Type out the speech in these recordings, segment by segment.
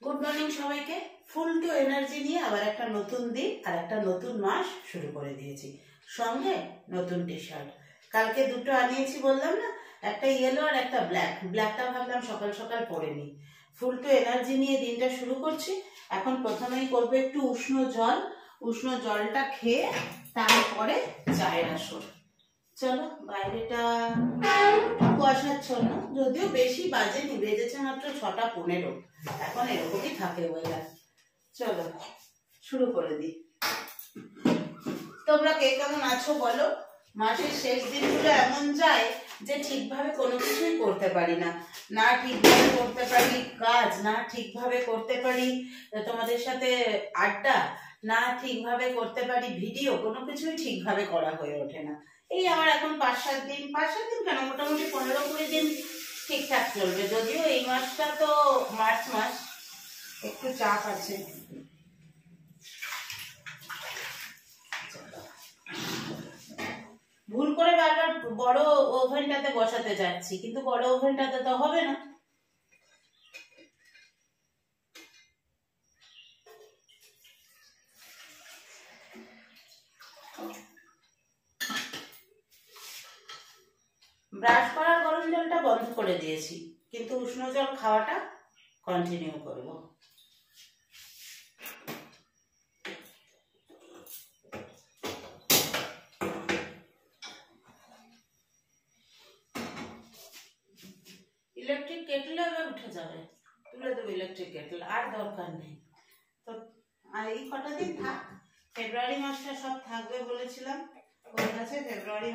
Good morning সবাইকে। ফুল two energy নিয়ে আবার একটা নতুন দিন আর একটা নতুন মাস শুরু করে দিয়েছি, সঙ্গে নতুন টি শার্ট। কালকে দুটো আনিয়েছি বললাম না, একটা ইয়েলো আর একটা ব্ল্যাক। ব্ল্যাকটা ভাবলাম সকাল সকাল পরে নিই। ফুল টু এনার্জি নিয়ে দিনটা শুরু করছি। এখন প্রথমেই করবো একটু উষ্ণ জল। উষ্ণ জলটা খেয়ে তারপরে চায়ের আসর। চলো, বাইরেটা কুয়াশাচ্ছন্ন, যদিও বেশি বাজেনি, বেজেছে মাত্র 6:15। এখন এরকমই থাকে ওয়েদার। চলো শুরু করে দিই। তোমরা কে কেমন আছো বলো? মাসের শেষ দিনগুলো এমন যায় যে ঠিকভাবে কোনো কিছুই করতে পারি না। না ঠিকভাবে করতে পারি কাজ, না ঠিকভাবে করতে পারি তোমাদের সাথে আড্ডা, না ঠিকভাবে করতে পারি ভিডিও। কোনো কিছুই ঠিকভাবে করা হয়ে ওঠে না। এই আমার এখন 5-7 দিন, 5-7 দিন কেন, মোটামুটি 15-20 দিন ঠিকঠাক চলবে। যদিও এই মাসটা তো মার্চ মাস, একটু চাপ আছে। ভুল করে বারবার বড় ওভেনটাতে বসাতে যাচ্ছি, কিন্তু বড় ওভেনটাতে তো হবে না। ব্রাশ করার গরম জলটা বন্ধ করে দিয়েছি, কিন্তু উষ্ণ জল খাওয়াটা কন্টিনিউ করব। ইলেকট্রিক কেটলে এবার উঠে যাবে, তুলে দেবো ইলেকট্রিক কেটল, আর দরকার নেই তো। আর এই কটা দিন থাক, ফেব্রুয়ারি মাসটা সব থাকবে বলেছিলাম, হয়ে গেছে। ফেব্রুয়ারি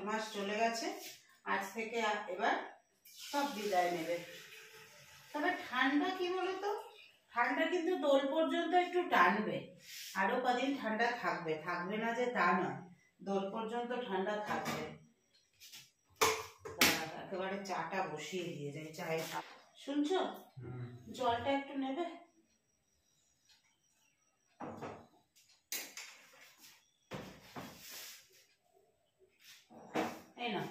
মাস চলে গেছে, আজ থেকে এবার সব বিদায় নেবে। তবে ঠান্ডা কি বলতো, ঠান্ডা কিন্তু দোল পর্যন্ত একটু টানবে। আরো কদিন ঠান্ডা থাকবে, থাকবে না যে তা নয়, দোল পর্যন্ত ঠান্ডা থাকবে। একেবারে চাটা বসিয়ে দিয়ে যায়, চায়ের শুনছো? জলটা একটু নেবে? এই না,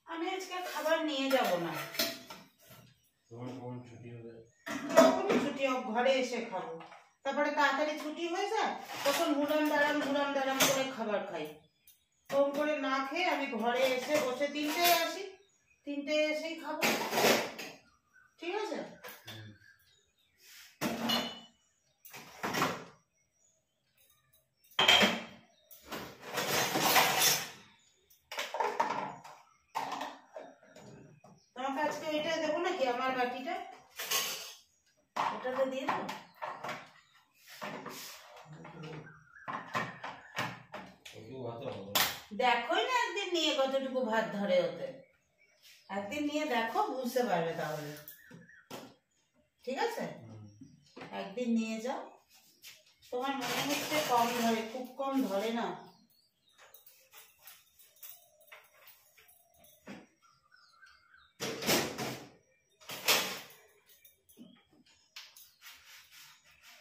আমি আজকে খাবার নিয়ে যাব না। ছুটি হোক, ঘরে এসে খাবো। তারপরে তাড়াতাড়ি ছুটি হয়ে যায়, তখন ঘুরাম দাঁড়াম করে খাবার খাই। ফোন করে না খেয়ে আমি ঘরে এসে বসে 3টায় আসি, 3টায় এসেই খাবো। ঠিক আছে? তোমাকে আজকে এটা দেবো নাকি, আমার বাটিটা ওটাতে দিয়ে দেবো। দেখোই না একদিন নিয়ে কতটুকু ভাত ধরে ওতে, একদিন নিয়ে দেখো, বুঝতে পারবে তাহলে। ঠিক আছে, একদিন নিয়ে যাও। তোমার মনে হচ্ছে কম ধরে, খুব কম ধরে না।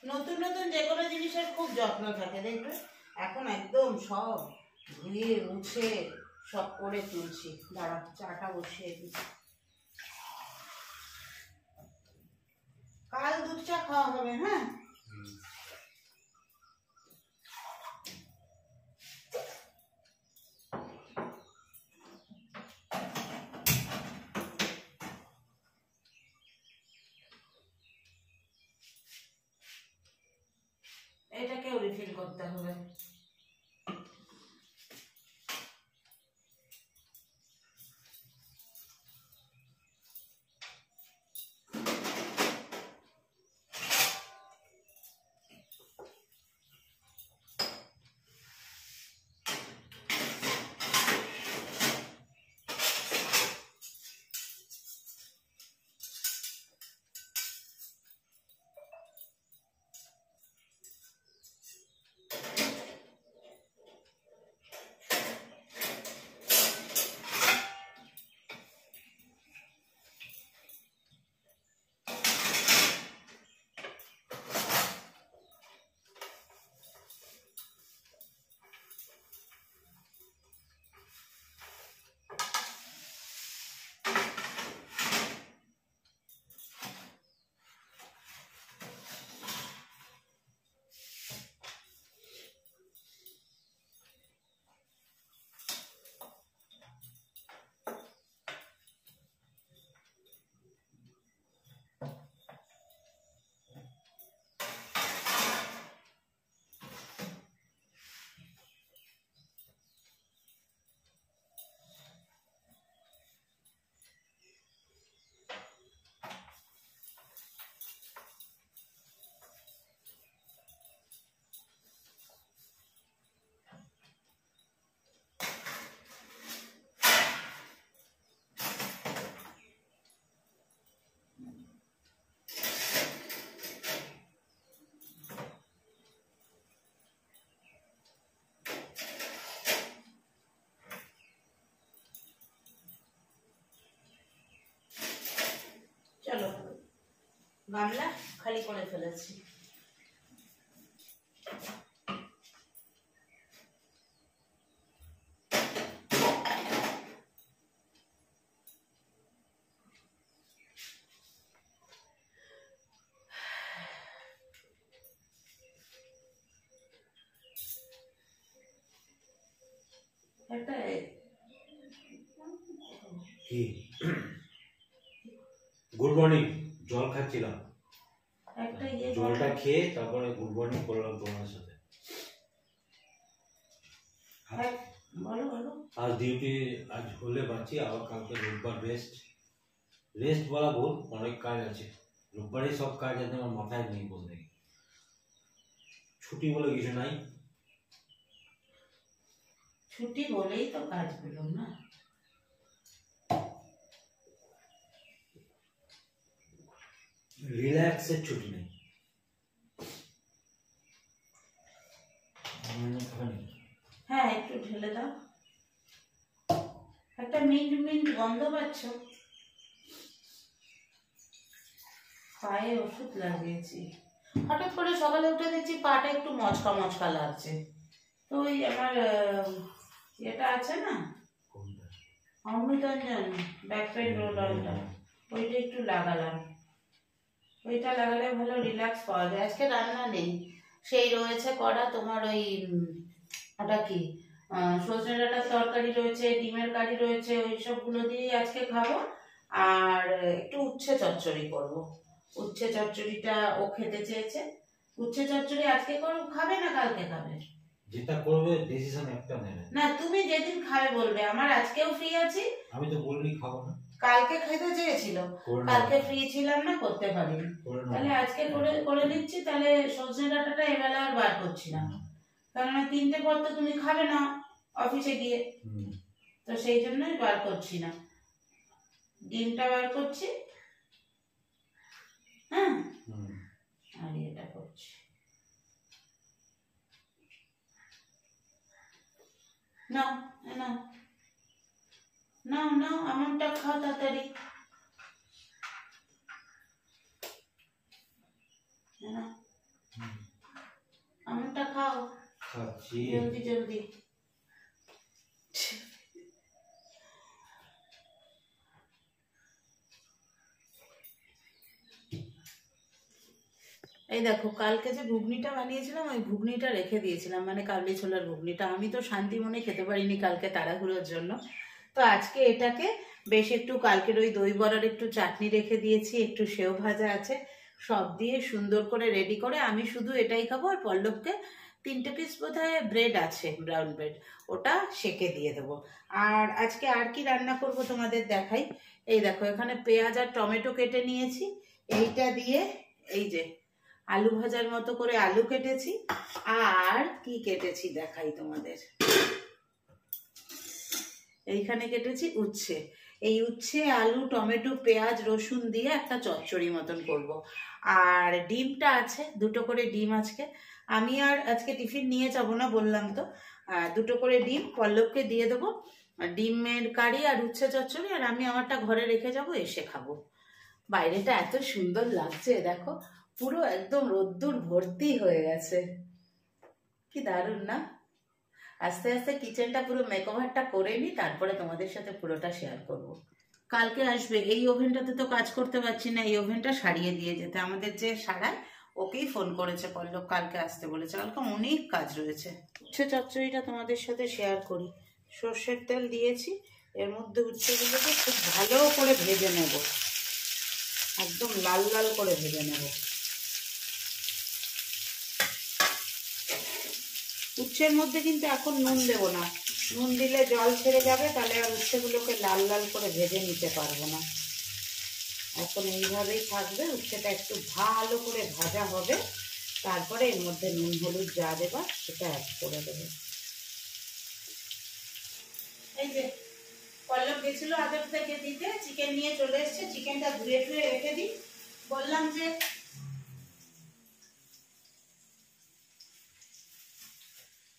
নতুন নতুন যে কোনো জিনিসের খুব যত্ন থাকে, দেখবে এখন একদম সব ধুয়ে মুছে সব করে তুলছি। দাঁড়া, চাটা বসিয়ে দিই। কাল দুধ চা খাওয়া হবে। হ্যাঁ, এটাকেও রিফিল করতে হবে। গামলা খালি করে ফেলেছি। একটা কি গুড মর্নিং, জল খাচ্ছিলাম, একটা জলটা খেয়ে তারপরে গুড মর্নিং করলাম তোমার সাথে। বলো বলো। আজ ডিউটি আজ হলে পাচ্ছি, আবার কালকে রোববার রেস্ট বলা ভুল, অনেক কাজ আছে। রোববারই সব কাজ আছে, আমার মাথায় নেই বলতে। ছুটি বলে কিছু নাই, ছুটি বলেই তো কাজগুলো না। রিল্যাক্সের ছুটি নেই। হ্যাঁ একটু ঢেলে দাও। একটা মিন্ট মিন্ট গন্ধ পাচ্ছ? পায়ে ওষুধ লাগিয়েছি। হঠাৎ করে সকালে উঠে দেখছি পাটা একটু মচকা মচকা লাগছে। তো ওই আমার এটা আছে না অমৃতাঞ্জন ব্যাক পেন রোলারটা, ওইটা একটু লাগালাম। ওইটা লাগালে ভালো রিল্যাক্স পাওয়া যায়। আজকে রান্না নেই, সেই রয়েছে করা তোমার ওই ওটা কি সজনে ডাঁটার তরকারি রয়েছে, ডিমের কারি রয়েছে, ওই সবগুলো দিয়েই আজকে খাবো। আর একটু উচ্ছে চচ্চড়ি করবো। উচ্ছে চচ্চড়িটা ও খেতে চেয়েছে। উচ্ছে চচ্চড়ি আজকে খাবে না কালকে খাবে? যেটা করবে ডিসিশন একটা নেবে না, তুমি যেদিন খাবে বলবে। আমার আজকেও ফ্রি আছি। আমি তো বললি খাবো না। কালকে খেতে চেয়েছিল, কালকে ফ্রি ছিলাম না, করতে পারিনি। তাহলে আজকে করে নিচ্ছি। তাহলে সজনে ডাঁটাটা এবেলা আর বার করছি না, কারণ 3টে পর তো তুমি খাবে না অফিসে গিয়ে, তো সেই জন্যই বার করছি না। ডিমটা বার করছি, হ্যাঁ, আর এটা করছি। নাও নাও নাও নাও, আমনটা খাও তাড়াতাড়ি। আমনটা খাও, খাচ্ছি জলদি জলদি। এই দেখো, কালকে যে ঘুগনিটা বানিয়েছিলাম ওই ঘুগনিটা রেখে দিয়েছিলাম, মানে কাবলি ছোলার ঘুগনিটা। আমি তো শান্তি মনে খেতে পারিনি কালকে তাড়াহুড়োর জন্য। তো আজকে এটাকে বেশ একটু, কালকের ওই দই বড়ার একটু চাটনি রেখে দিয়েছি, একটু সেও ভাজা আছে, সব দিয়ে সুন্দর করে রেডি করে আমি শুধু এটাই খাবো। আর পল্লবকে 3টে পিস বোধহয় ব্রেড আছে, ব্রাউন ব্রেড, ওটা সেকে দিয়ে দেবো। আর আজকে আর কি রান্না করব তোমাদের দেখাই। এই দেখো, এখানে পেঁয়াজ আর টমেটো কেটে নিয়েছি। এইটা দিয়ে এই যে আলু ভাজার মতো করে আলু কেটেছি। আর কি কেটেছি দেখাই তোমাদের। এইখানে কেটেছি উচ্ছে। এই উচ্ছে, আলু, টমেটো, পেঁয়াজ, রসুন দিয়ে একটা চচ্চড়ি মতন করব। আর ডিমটা আছে, 2টো করে ডিম আজকে। আমি আর আজকে টিফিন নিয়ে যাব না, বললাম তো। 2টো করে ডিম পল্লবকে দিয়ে দেবো। ডিমের কারি আর উচ্ছে চচ্চড়ি, আর আমি আমারটা ঘরে রেখে যাব, এসে খাবো। বাইরেটা এত সুন্দর লাগছে দেখো, পুরো একদম রোদ্দুর ভর্তি হয়ে গেছে। কি দারুণ না? আস্তে আস্তে কিচেনটা পুরো মেকওভারটা করে নি, তারপরে তোমাদের সাথে পুরোটা শেয়ার করব। কালকে আসবে। এই ওভেনটাতে তো কাজ করতে পারছি না, এই ওভেনটা সারিয়ে দিয়ে যেতে। আমাদের যে সারায়, ওকেই ফোন করেছে পল্লব, কালকে আসতে বলেছে। কালকে অনেক কাজ রয়েছে। উচ্ছে চচ্চড়িটা তোমাদের সাথে শেয়ার করি। সর্ষের তেল দিয়েছি, এর মধ্যে উচ্ছেগুলোকে খুব ভালো করে ভেজে নেব, একদম লাল লাল করে ভেজে নেব। উচ্ছের মধ্যে কিন্তু এখন নুন দেব না, নুন দিলে জল ছেড়ে যাবে, তাহলে আর উচ্ছেগুলোকে লাল লাল করে ভেজে নিতে পারবো না। এখন এইভাবেই থাকবে, উচ্ছেটা একটু ভালো করে ভাজা হবে, তারপরে এর মধ্যে নুন হলুদ যা দেবা সেটা অ্যাড করে দেবে। এই যে পল্লব গেছিল আগের থেকে দিতে, চিকেন নিয়ে চলে এসছে। চিকেনটা ধুয়ে ধুয়ে রেখে দিই, বললাম যে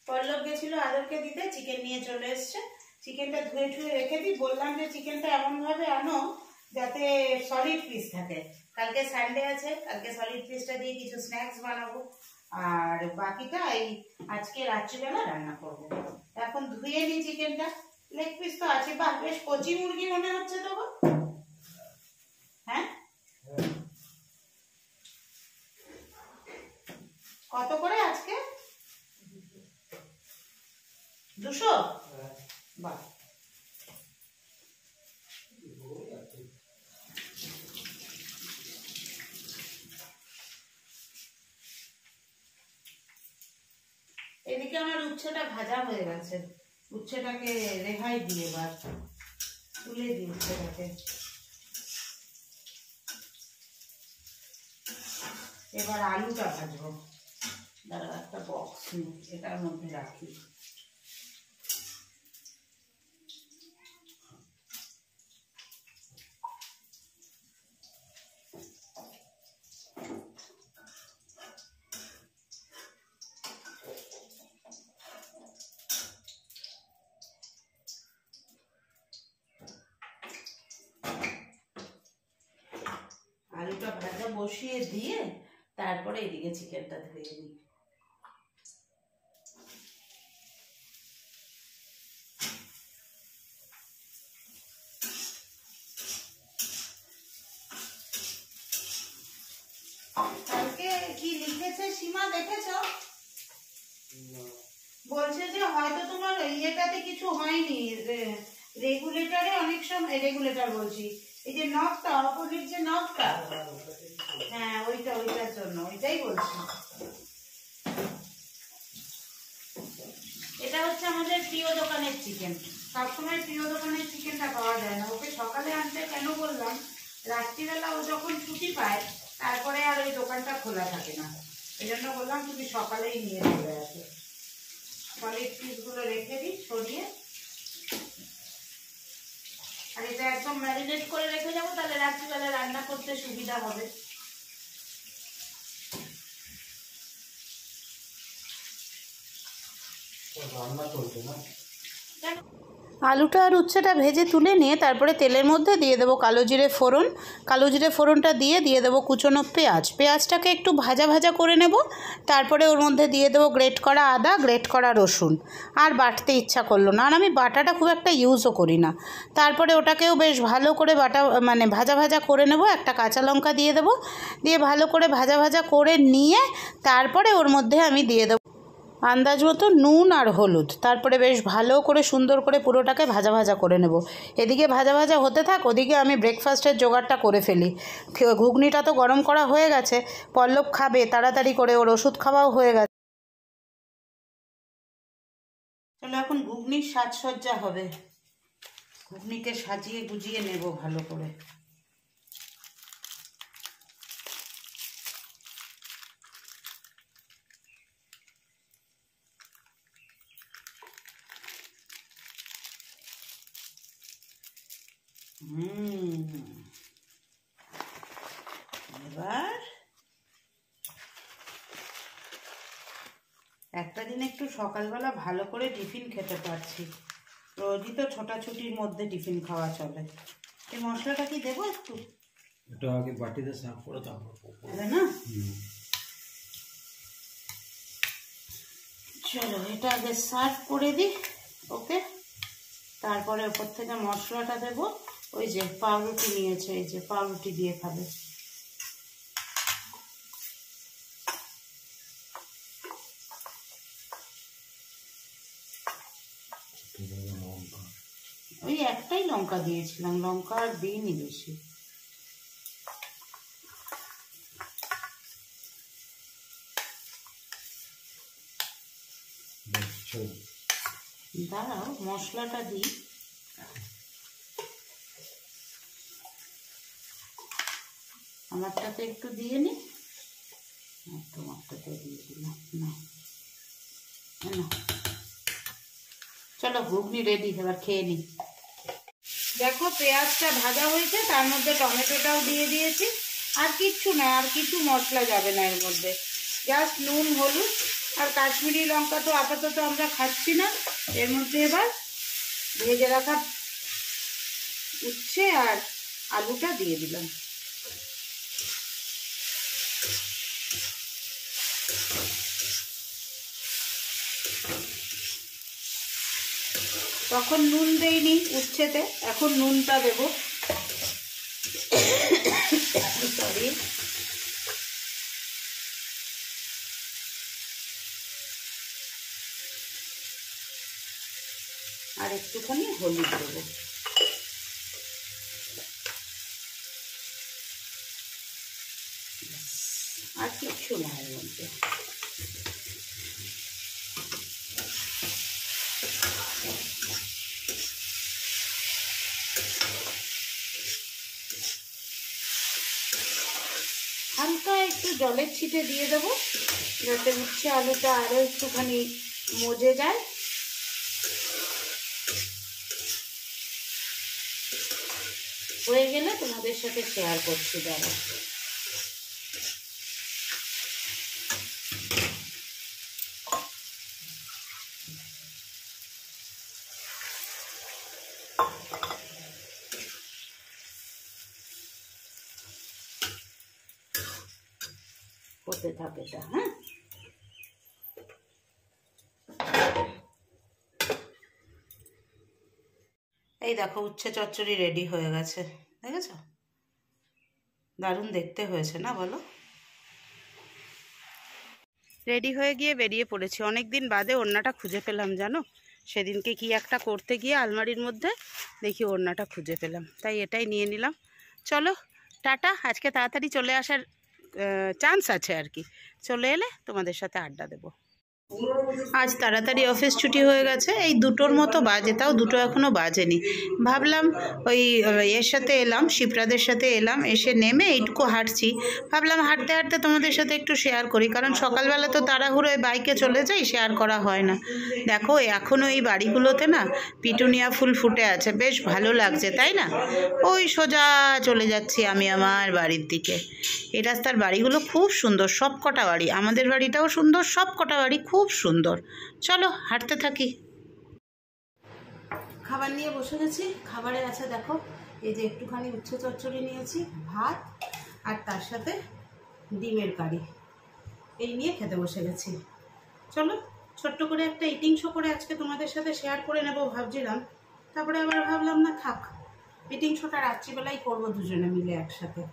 পল্লব গেছিল আদরকে দিতে, চিকেন নিয়ে চলে এসছে। চিকেনটা ধুয়ে ধুয়ে রেখে দিই, বললাম যে চিকেনটা এমন ভাবে আনো যাতে সলিড পিস থাকে, কালকে সানডে আছে, কালকে সলিড ফিশটা দিয়ে কিছু স্ন্যাক্স বানাবো, আর বাকিটা এই আজকে রাত্রিবেলা রান্না করবো। এখন ধুয়ে নিই চিকেনটা, লেগ পিস তো আছে। বাহ, বেশ কচি মুরগি মনে হচ্ছে তো গো। হ্যাঁ, কত করে আজকে? 200? বাহ, এদিকে আমার উচ্ছেটা ভাজা হয়ে গেছে। উচ্ছেটাকে রেহাই দিয়ে এবার তুলে দিই উচ্ছেটাকে। এবার আলুটা ভাজবো। দাঁড়া, একটা বক্স নিই, এটার মধ্যে রাখি। আলুটা ভাজা বসিয়ে দিয়ে তারপরে এদিকে চিকেনটা ধুয়ে নিই। কালকে কি লিখেছে সীমা, দেখেছো? বলছে যে হয়তো তোমার ইয়েটাতে কিছু হয়নি, রেগুলেটরে অনেক সময়, রেগুলেটর বলছি, এই যে নবটা, অপোজিট যে নবটা, হ্যাঁ ওইটার জন্য, ওইটাই বলছি। এটা হচ্ছে আমাদের প্রিয় দোকানের চিকেন। সবসময় প্রিয় দোকানের চিকেনটা পাওয়া যায় না। ওকে সকালে আনতে কেন বললাম, রাত্রিবেলা ও যখন ছুটি পায় তারপরে আর ওই দোকানটা খোলা থাকে না, এই জন্য বললাম তুমি সকালেই নিয়ে চলে আসো। সলিড পিসগুলো রেখে দিই ছড়িয়ে, আর এটা একদম ম্যারিনেট করে রেখে যাবো, তাহলে রাত্রিবেলা রান্না করতে সুবিধা হবে। রান্না চলছে না। আলুটা আর উচ্ছেটা ভেজে তুলে নিয়ে তারপরে তেলের মধ্যে দিয়ে দেবো কালো জিরে ফোড়ন। কালো জিরে ফোড়নটা দিয়ে দেবো কুচনো পেঁয়াজ। পেঁয়াজটাকে একটু ভাজা ভাজা করে নেব। তারপরে ওর মধ্যে দিয়ে দেবো গ্রেট করা আদা, গ্রেট করা রসুন। আর বাটতে ইচ্ছা করলো না, আর আমি বাটাটা খুব একটা ইউজও করি না। তারপরে ওটাকেও বেশ ভালো করে ভাজা ভাজা করে নেব। একটা কাঁচা লঙ্কা দিয়ে দেবো, দিয়ে ভালো করে ভাজা ভাজা করে নিয়ে তারপরে ওর মধ্যে আমি দিয়ে দেবো আন্দাজ মতো নুন আর হলুদ। তারপরে বেশ ভালো করে সুন্দর করে পুরোটাকে ভাজা ভাজা করে নেব। এদিকে ভাজা ভাজা হতে থাক, ওদিকে আমি ব্রেকফাস্টের জোগাড়টা করে ফেলি। ঘুগনিটা তো গরম করা হয়ে গেছে, পল্লব খাবে তাড়াতাড়ি করে, ওর ওষুধ খাওয়াও হয়ে গেছে। চলো এখন ঘুগনির সাজসজ্জা হবে। ঘুগনিকে সাজিয়ে গুজিয়ে নেব ভালো করে। এবার একটা দিন একটু সকালবেলা ভালো করে টিফিন খেতে পারছি। রোজই তো ছোটাছুটির মধ্যে টিফিন খাওয়া চলে। এই মশলাটা কি দেবো একটু? এটা আগে বাটিতে সার্ভ করে তারপর না, চলো এটা আগে সার্ভ করে দিই। ওকে, তারপরে ওপর থেকে মশলাটা দেব। ওই যে পাউরুটি নিয়েছে, এই যে পাউরুটি দিয়ে খাবে। ওই একটাই লঙ্কা দিয়েছিলাম, লঙ্কা আর দিইনি বেশি। দাঁড়াও মশলাটা দিই। আমারটাতে একটু দিয়ে নি, তোমারটাতে দিয়ে দিলাম না। চলো ঘুগনি রেডি, এবার খেয়ে নি। দেখো পেঁয়াজটা ভাজা হয়েছে, তার মধ্যে টমেটোটাও দিয়ে দিয়েছি। আর কিচ্ছু না, আর কিছু মশলা যাবে না এর মধ্যে, জাস্ট নুন হলুদ আর কাশ্মীরি লঙ্কা তো আপাতত আমরা খাচ্ছি না। এর মধ্যে এবার ভেজে রাখা উচ্ছে আর আলুটা দিয়ে দিলাম। তখন নুন দেইনি উচ্ছেতে, এখন নুনটা দেব। সরি, আর একটুখানি হলুদ দেবো। আর কিচ্ছু না এর মধ্যে। হালকা একটু জলের ছিটে দিয়ে দেবো যাতে উচ্ছে আলুটা আরও একটুখানি মজে যায়। হয়ে গেলে তোমাদের সাথে শেয়ার করছি। দাঁড়া, হতে থাকে এটা। হ্যাঁ, এই দেখো উচ্ছে চচ্চড়ি রেডি হয়ে গেছে, দেখেছ? দারুণ দেখতে হয়েছে না বলো? রেডি হয়ে গিয়ে বেরিয়ে পড়েছি। অনেক দিন বাদে ওড়নাটা খুঁজে পেলাম, জানো? সেদিনকে কি একটা করতে গিয়ে আলমারির মধ্যে দেখি ওড়নাটা খুঁজে পেলাম, তাই এটাই নিয়ে নিলাম। চলো টাটা। আজকে তাড়াতাড়ি চলে আসার চান্স আছে আর কি। চলে এলে তোমাদের সাথে আড্ডা দেবো। আজ তাড়াতাড়ি অফিস ছুটি হয়ে গেছে, এই 2টোর মতো বাজে, তাও 2টো এখনও বাজেনি। ভাবলাম ওই এর সাথে এলাম, শিপ্রাদের সাথে এলাম, এসে নেমে এইটুকু হাঁটছি। ভাবলাম হাঁটতে হাঁটতে তোমাদের সাথে একটু শেয়ার করি, কারণ সকালবেলা তো তাড়াহুড়োয় বাইকে চলে যাই, শেয়ার করা হয় না। দেখো এখনও এই বাড়িগুলোতে না পিটুনিয়া ফুল ফুটে আছে, বেশ ভালো লাগছে, তাই না? ওই সোজা চলে যাচ্ছি আমি আমার বাড়ির দিকে। এই রাস্তার বাড়িগুলো খুব সুন্দর, সব কটা বাড়ি, আমাদের বাড়িটাও সুন্দর, সব কটা বাড়ি খুব সুন্দর। চলো হাঁটতে থাকি। খাবার নিয়ে বসে গেছি। খাবারে আছে দেখো, এই যে একটুখানি উচ্ছে চচ্চড়ি নিয়েছি, ভাত, আর তার সাথে ডিমের কারি, এই নিয়ে খেতে বসে গেছি। চলো ছোট্ট করে একটা ইটিং শো করে আজকে তোমাদের সাথে শেয়ার করে নেবো ভাবছিলাম, তারপরে আবার ভাবলাম না থাক, ইটিং শোটা রাত্রিবেলাই করবো দুজনে মিলে একসাথে।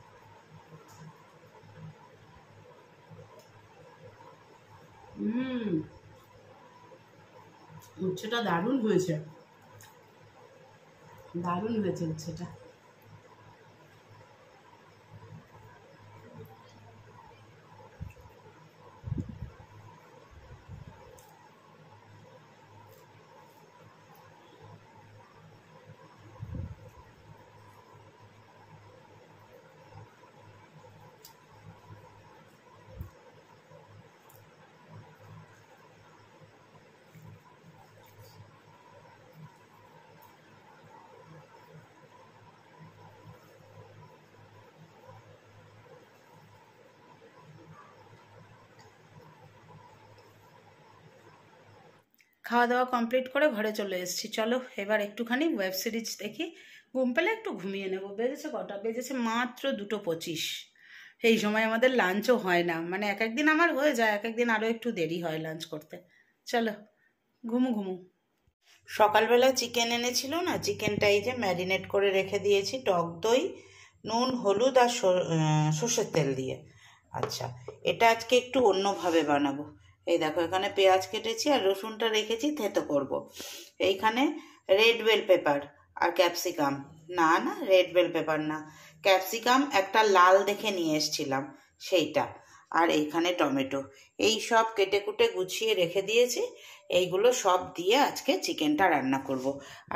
উচ্ছেটা দারুণ হয়েছে, দারুণ হয়েছে উচ্ছেটা। খাওয়া দাওয়া কমপ্লিট করে ঘরে চলে এসেছি। চলো এবার একটুখানি ওয়েব সিরিজ দেখি, ঘুম পেলে একটু ঘুমিয়ে নেবো। বেজেছে কটা? বেজেছে মাত্র 2:25। এই সময় আমাদের লাঞ্চও হয় না, মানে এক একদিন আমার হয়ে যায়, এক একদিন আরও একটু দেরি হয় লাঞ্চ করতে। চলো ঘুমু। সকালবেলা চিকেন এনেছিল না, চিকেনটা এই যে ম্যারিনেট করে রেখে দিয়েছি টক দই, নুন, হলুদ আর সর্ষের তেল দিয়ে। আচ্ছা, এটা আজকে একটু অন্যভাবে বানাবো। এই দেখো এখানে পেঁয়াজ কেটেছি আর রসুনটা রেখেছি থেতো করব। এইখানে রেড বেল পেপার আর ক্যাপসিকাম, না রেড বেল পেপার না, ক্যাপসিকাম একটা লাল দেখে নিয়ে এসছিলাম সেইটা, আর এইখানে টমেটো, এই সব কেটে কুটে গুছিয়ে রেখে দিয়েছি। এইগুলো সব দিয়ে আজকে চিকেনটা রান্না করব,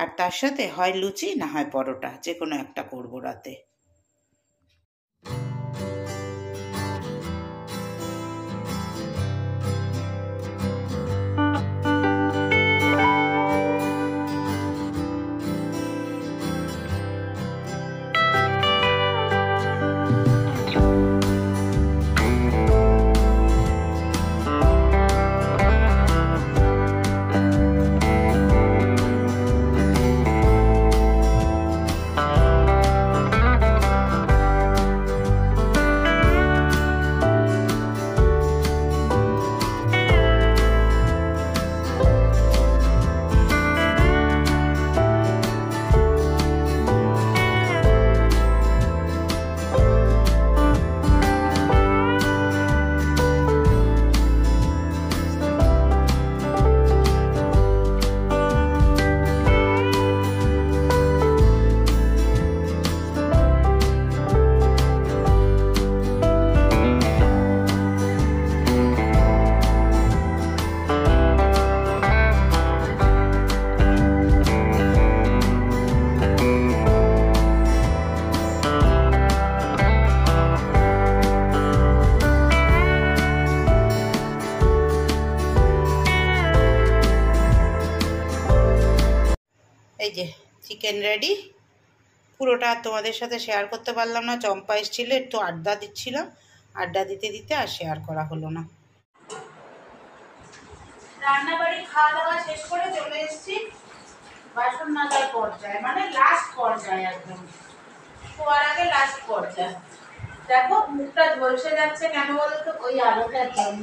আর তার সাথে হয় লুচি না হয় পরোটা, যে কোনো একটা করব রাতে। যে চিকেন রেডি। পুরোটা আর তোমাদের সাথে শেয়ার করতে পারলাম না, চম্পা এসেছিল, একটু আড্ডা দিচ্ছিলাম, আড্ডা দিতে দিতে আর শেয়ার করা হলো না। রান্নাবাড়ি খাওয়া দাওয়া শেষ করে চলে এসেছি বাসন মাজার পর্যায়ে, মানে লাস্ট পর্যায়ে, একদম শোয়ার আগে লাস্ট পর্যায়ে। দেখো মুখটা ঝলসে যাচ্ছে কেন বলো তো? ওই আলোটার জন্য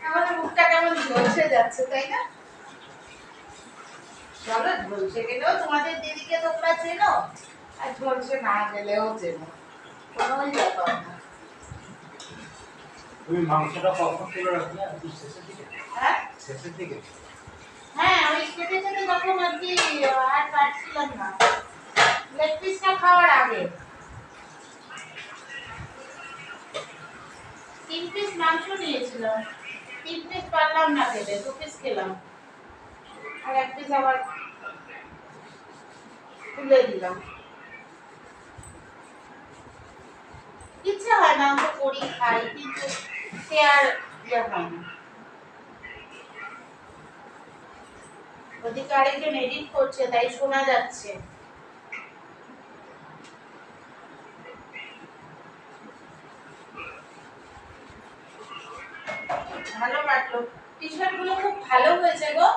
আমাদের মুখটা কেমন ঝলসে যাচ্ছে, তাই না? চলো, ঝলসে গেলেও তোমাদের দিদিকে তোমরা চেনো, আর ঝলসে না গেলেও চেনো, কোনোই ব্যাপার না। তুমি মাংসটা কখন তুলে রাখলে? শেষের দিকে? হ্যাঁ শেষের দিকে? হ্যাঁ, ওই খেতে খেতে যখন আর কি আর পারছিলাম না, লেগ পিসটা খাওয়ার আগে 3 পিস মাংস নিয়েছিলাম, 3 পিস পারলাম না খেতে, 2 পিস খেলাম, আর 1 পিস আবার তুলে দিলাম। ইচ্ছা হয় না তো করি খাই, কিন্তু সে আর ইয়ে হয় না। ওদিকে আরেকজন এডিট করছে, তাই শোনা যাচ্ছে। ভালো কাটলো, টি শার্ট গুলো খুব ভালো হয়েছে গো,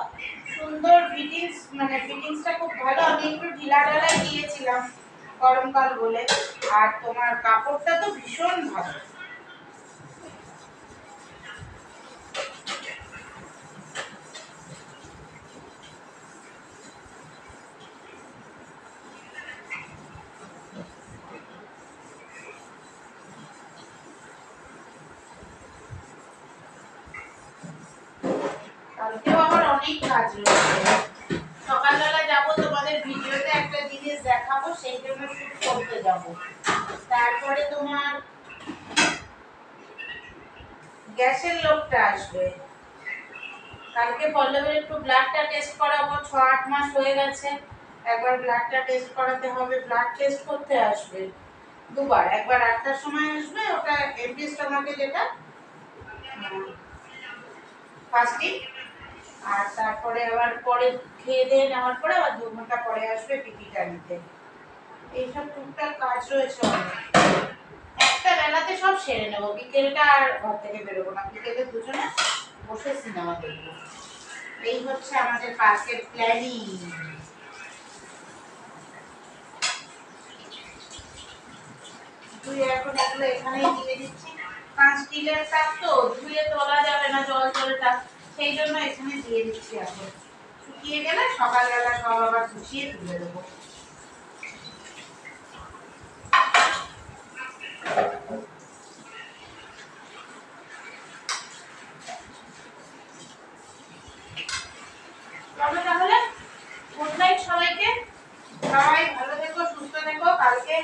সুন্দর ফিটিংস, মানে ফিটিংসটা খুব ভালো। আমি একটু ঢিলা ঢালাই দিয়েছিলাম গরমকাল বলে, আর তোমার কাপড়টা তো ভীষণ ভালো। কালকেও আমার অনেক কাজ রয়েছে, সকালবেলা যাবো, তোমাদের ভিডিওতে একটা জিনিস দেখাবো, সেই জন্য শুট করতে যাব। তারপরে তোমার গ্যাসের লোকটা আসবে, কালকে পল্লবের একটু ব্লাডটা টেস্ট করাবো, 6-8 মাস হয়ে গেছে, একবার ব্লাডটা টেস্ট করাতে হবে। ব্লাড টেস্ট করতে আসবে দুবার, একবার 8টার সময় আসবে, ওটা এমটি স্টমাকে যেটা ফাস্টিং, আর তারপরে আবার পরে খেয়ে দিয়ে নেওয়ার পরে আবার 2 ঘন্টা পরে আসবে পিপিটা নিতে। এইসব টুকটাক কাজ রয়েছে অনেক, একটা বেলাতে সব সেরে নেবো, বিকেলটা আর ঘর থেকে বেরোবো না, বিকেলে দুজনে বসে সিনেমা দেখবো। এই হচ্ছে আমাদের কালকের প্ল্যানিং। তুই এখন এগুলো এখানেই দিয়ে দিচ্ছি, 5 স্টিলের কাপ তো, ধুয়ে তোলা যাবে না জল জলটা, সেই জন্য এখানে দিয়ে দিচ্ছি। এখন শুকিয়ে গেলে সকালবেলা সব আবার গুছিয়ে তুলে দেবো। তাহলে গুড নাইট সবাইকে, সবাই ভালো থেকো, সুস্থ থেকো। কালকে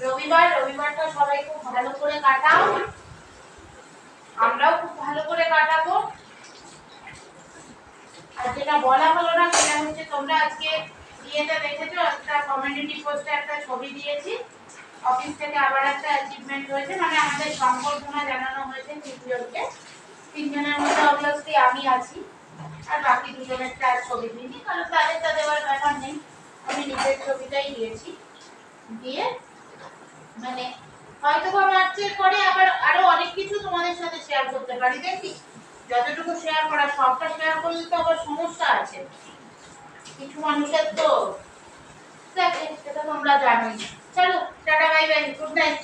রবিবার, রবিবারটা সবাই খুব ভালো করে কাটাও, আমরাও খুব ভালো করে কাটাবো। আর যেটা বলা হলো না সেটা হচ্ছে, তোমরা আজকে ইয়েটা দেখেছো, একটা কমিউনিটি পোস্টে একটা ছবি দিয়েছি, অফিস থেকে আবার একটা অ্যাচিভমেন্ট হয়েছে, মানে আমাদের সম্বর্ধনা জানানো হয়েছে 3 জনকে। 3 জনের মধ্যে অবভিয়াসলি আমি আছি, আর বাকি 2 জনেরটা ছবি দিইনি, কারণ তাদেরটা দেওয়ার ব্যাপার নেই, আমি নিজের ছবিটাই দিয়েছি। দিয়ে মানে হয়তো বা মার্চের পরে আবার আরো অনেক কিছু তোমাদের সাথে শেয়ার করতে পারি, দেখি যতটুকু শেয়ার করা, সবটা শেয়ার করলে তো আবার সমস্যা আছে, কিছু মানুষের তো দেখে, সেটা তোমরা জানোই। চলো tata, bye bye, good night.